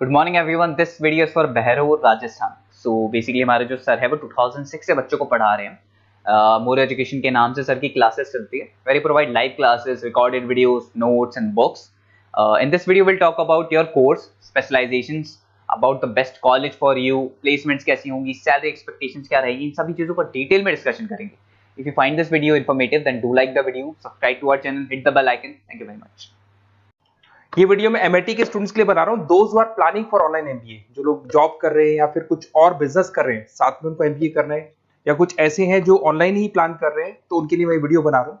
Good morning everyone. This video is for Behror Rajasthan. So basically हमारे जो sir है वो 2006 से बच्चों को पढ़ा रहे हैं। मोर एजुकेशन के नाम से सर की क्लासेस चलती है। Very provide live classes, recorded videos, notes and books. In this video will talk about your course, specialisations, about the best college for you, placements कैसी होंगी, सैलरी एक्सपेक्टेशंस क्या रहेगी, इन सभी चीजों को डिटेल में डिस्कशन करेंगे। If you find this video informative then do like the video, subscribe to our channel, hit the bell icon. Thank you very much. ये वीडियो मैं एमआईटी के स्टूडेंट्स के लिए बना रहा हूँ। Those who are planning for online MBA, जो लोग जॉब कर रहे हैं या फिर कुछ और बिजनेस कर रहे हैं, साथ में उनको एमबीए करना है, या कुछ ऐसे हैं जो ऑनलाइन ही प्लान कर रहे हैं, तो उनके लिए मैं वीडियो बना रहा हूँ।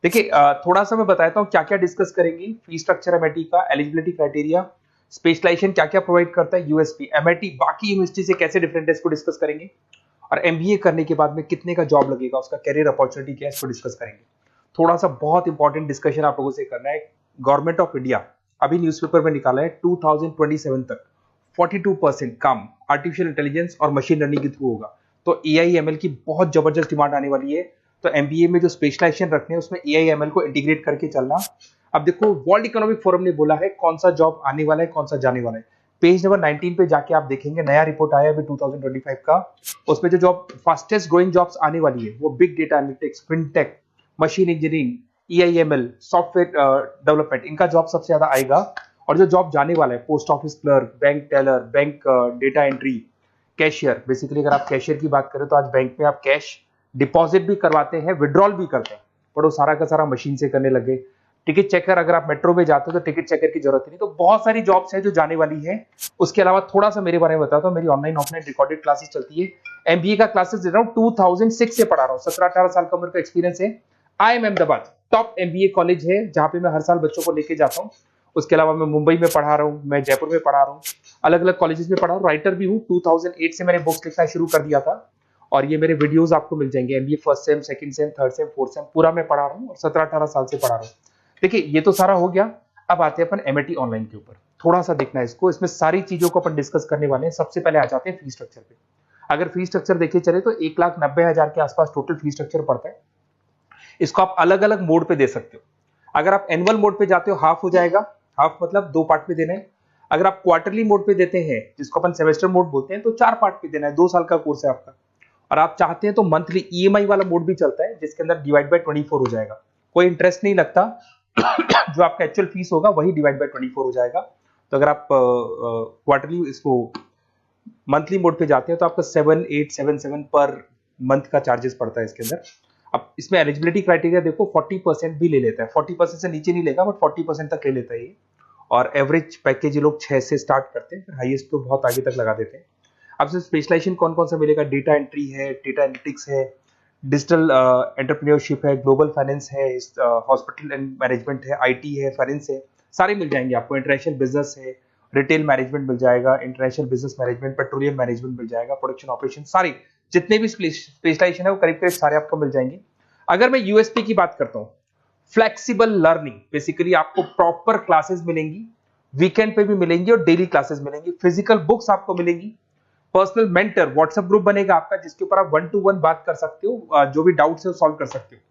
देखिए, थोड़ा सा मैं बताता हूँ क्या क्या डिस्कस करेंगे। फी स्ट्रक्चर एमआईटी का, एलिजिबिलिटी क्राइटेरिया, स्पेशलाइजेशन क्या क्या प्रोवाइड करता है, यूएसपी एमआईटी बाकी यूनिवर्सिटी से कैसे डिफरेंट है, इसको डिस्कस करेंगे। और एमबीए करने के बाद में कितने का जॉब लगेगा, उसका कैरियर अपॉर्चुनिटी क्या है, इसको डिस्कस करेंगे। थोड़ा सा बहुत इंपॉर्टेंट डिस्कशन आप लोगों से करना है। गवर्नमेंट ऑफ इंडिया अभी न्यूज़पेपर में निकाला है 2027 तक 42% काम आर्टिफिशियल इंटेलिजेंस और मशीन लर्निंग के थ्रू होगा। तो एआईएमएल की बहुत जबरदस्त डिमांड आने वाली है। तो एमबीए में जो स्पेशलाइजेशन रखने हैं उसमें एआईएमएल को इंटीग्रेट करके चलना। अब देखो, वर्ल्ड इकोनॉमिक फोरम ने बोला है कौन सा जॉब आने वाला है, कौन सा जाने वाला है। पेज नंबर 19 पे जाके आप देखेंगे, नया रिपोर्ट आया अभी 2025 का। उसमें जो जॉब फास्टेस्ट ग्रोइंग जॉब्स आने वाली है वो big data analytics, fintech, machine engineering, EIML, software development, इनका जॉब सबसे ज्यादा आएगा। और जो जॉब जाने वाला है, post office clerk, bank teller, bank data entry, cashier. Basically अगर आप कैशियर की बात करें तो आज बैंक में आप कैश डिपॉजिट भी करवाते हैं, विड्रॉल भी करते हैं, पर वो सारा का सारा मशीन से करने लगे। टिकट चेकर, अगर आप मेट्रो में जाते हो तो टिकट चेकर की जरूरत नहीं। तो बहुत सारी जॉब्स है जो जाने वाली है। उसके अलावा थोड़ा सा मेरे बारे में बताता हूँ। मेरी ऑनलाइन ऑफलाइन रिकॉर्डेड क्लासेस चलती है। एमबीए का क्लासेस दे रहा हूँ, 2006 से पढ़ा रहा हूँ। 17-18 साल का उम्र का एक्सपीरियंस है। IIM Ahmedabad top MBA college है जहां पे मैं हर साल बच्चों को लेके जाता हूँ। उसके अलावा मैं मुंबई में पढ़ा रहा हूँ, मैं जयपुर में पढ़ा रहा हूँ, अलग अलग कॉलेजेस में पढ़ा हूँ। राइटर भी हूँ। 2008 से मैंने बुक्स लिखना शुरू कर दिया था और ये मेरे वीडियोस आपको मिल जाएंगे। MBA first sem, second same, third same, fourth same पूरा मैं पढ़ा रहा हूँ और 17-18 साल से पढ़ा रहा हूँ। देखिए, ये तो सारा हो गया। अब आते हैं अपन एमआईटी ऑनलाइन के ऊपर। थोड़ा सा देखना है इसको, इसमें सारी चीजों को अपन डिस्कस करने वाले हैं। सबसे पहले आ जाते हैं फी स्ट्रक्चर पे। अगर फी स्ट्रक्चर देखे चले तो 1,90,000 के आसपास टोटल फी स्ट्रक्चर पड़ता है। इसको आप अलग अलग मोड पे दे सकते हो। अगर आप एनुअल मोड पे जाते हो हाफ हो जाएगा, हाफ मतलब 2 पार्ट में देना है। अगर आप क्वार्टरली मोड पे देते हैं, जिसको अपन सेमेस्टर मोड बोलते हैं, तो 4 पार्ट पे देना है। 2 साल का कोर्स है आपका। और आप चाहते हैं तो मंथली ईएमआई वाला मोड भी चलता है, जिसके अंदर डिवाइड बाय 24 हो जाएगा। कोई इंटरेस्ट नहीं लगता। जो आपका एक्चुअल फीस होगा वही डिवाइड बाय 24 हो जाएगा। तो अगर आप क्वार्टरली इसको मंथली मोड पे जाते हैं तो आपका 7877 पर मंथ का चार्जेस पड़ता है इसके अंदर। अब इसमें एलिजिबिलिटी क्राइटेरिया देखो, 40% भी ले लेता है। 40% से नीचे नहीं लेगा, बट 40% तक ले लेता है ये। और एवरेज पैकेज ये लोग 6 से स्टार्ट करते हैं, फिर हाईएस्ट तो बहुत आगे तक लगा देते हैं। अब से स्पेशलाइजेशन कौन कौन सा मिलेगा? डेटा एंट्री है, डेटा एनालिटिक्स है, डिजिटल एंटरप्रेन्योरशिप है, ग्लोबल फाइनेंस है, हॉस्पिटल एंड मैनेजमेंट है, आईटी है, फाइनेंस है, सारे मिल जाएंगे आपको। इंटरनेशनल बिजनेस है, रिटेल मैनेजमेंट मिल जाएगा, international business management, petroleum management मिल जाएगा, प्रोडक्शन ऑपरेशन, सारे जितने भी स्पेशलाइजेशन है वो करीब करीब सारे आपको मिल जाएंगे। अगर मैं यूएसपी की बात करता हूँ, फ्लेक्सिबल लर्निंग, बेसिकली आपको प्रॉपर क्लासेस मिलेंगी, वीकेंड पे भी मिलेंगी और डेली क्लासेस मिलेंगी। फिजिकल बुक्स आपको मिलेंगी, पर्सनल मेंटर व्हाट्सएप ग्रुप बनेगा आपका, जिसके ऊपर आप 1 to 1 बात कर सकते हो, जो भी डाउट्स है वो सॉल्व कर सकते हो।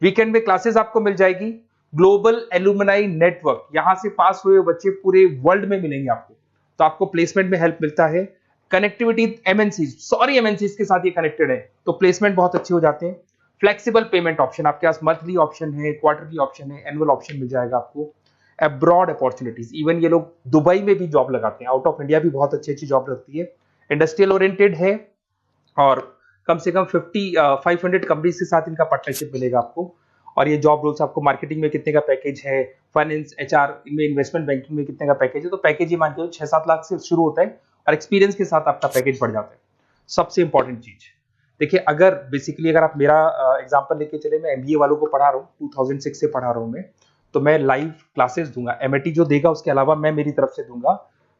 वीकेंड में क्लासेस आपको मिल जाएगी। ग्लोबल एलुमनाई नेटवर्क, यहां से पास हुए बच्चे पूरे वर्ल्ड में मिलेंगे आपको, तो आपको प्लेसमेंट में हेल्प मिलता है। कनेक्टिविटी एमएनसीज, सॉरी एमएनसीज के साथ ये कनेक्टेड है, तो प्लेसमेंट बहुत अच्छे हो जाते हैं। फ्लेक्सिबल पेमेंट ऑप्शन, आपके पास मंथली ऑप्शन है, क्वार्टरली ऑप्शन है, एनुअल ऑप्शन मिल जाएगा आपको। अब्रॉड अपॉर्चुनिटीज, इवन ये लोग दुबई में भी जॉब लगाते हैं। आउट ऑफ इंडिया भी बहुत अच्छी अच्छी जॉब लगती है। इंडस्ट्रियल ओरिएंटेड है और कम से कम 500 कंपनीज के साथ इनका पार्टनरशिप मिलेगा आपको। और ये जॉब रोल्स आपको मार्केटिंग में कितने का पैकेज है, फाइनेंस, एचआर, इनमें इन्वेस्टमेंट बैंकिंग में कितने का पैकेज है, तो पैकेज ये मान के 6-7 लाख से शुरू होता है और एक्सपीरियंस के साथ आपका पैकेज बढ़ जाता है। सबसे इंपॉर्टेंट चीज देखिए, अगर बेसिकली अगर आप मेरा एग्जांपल लेके चले, मैं एमबीए वालों को पढ़ा रहा हूँ, 2006 से पढ़ा रहा हूँ मैं, तो मैं लाइव क्लासेस दूंगा। एमआईटी जो देगा उसके अलावा मैं मेरी तरफ से दूंगा।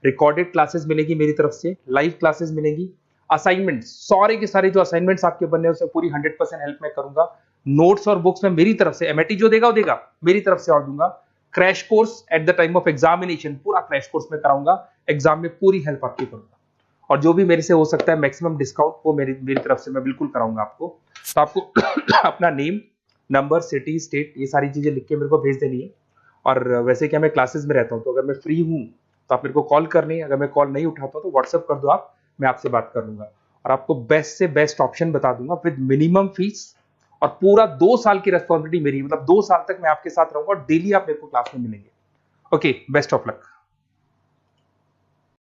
रिकॉर्डेड क्लासेस मिलेगी मेरी तरफ से, लाइव क्लासेस मिलेंगी। असाइनमेंट, सारे के सारे जो असाइनमेंट्स आपके बनने हैं उसमें पूरी 100% हेल्प मैं करूंगा। नोट्स और बुक्स में मेरी तरफ से, एमआईटी जो देगा वो देगा, मेरी तरफ से और दूंगा। Crash course at the time of examination, पूरा क्रैश कोर्स में कराऊंगा। एग्जाम में पूरी हेल्प आपकी करूंगा और जो भी मेरे से हो सकता है मैक्सिमम डिस्काउंट, वो मेरी तरफ से मैं बिल्कुल कराऊंगा आपको। तो आपको अपना नेम, नंबर, सिटी, स्टेट, ये सारी चीजें लिख के मेरे को भेज देनी है। और वैसे क्या मैं क्लासेस में रहता हूँ, तो अगर मैं फ्री हूँ तो आप मेरे को कॉल कर लें, अगर मैं कॉल नहीं उठाता तो व्हाट्सएप कर दो आप, मैं आपसे बात कर लूंगा और आपको बेस्ट से बेस्ट ऑप्शन बता दूंगा विद मिनिमम फीस। और पूरा 2 साल की रेस्पॉन्सिबिलिटी मेरी, मतलब 2 साल तक मैं आपके साथ रहूंगा और डेली आप मेरे को क्लास में मिलेंगे। Okay, best of luck.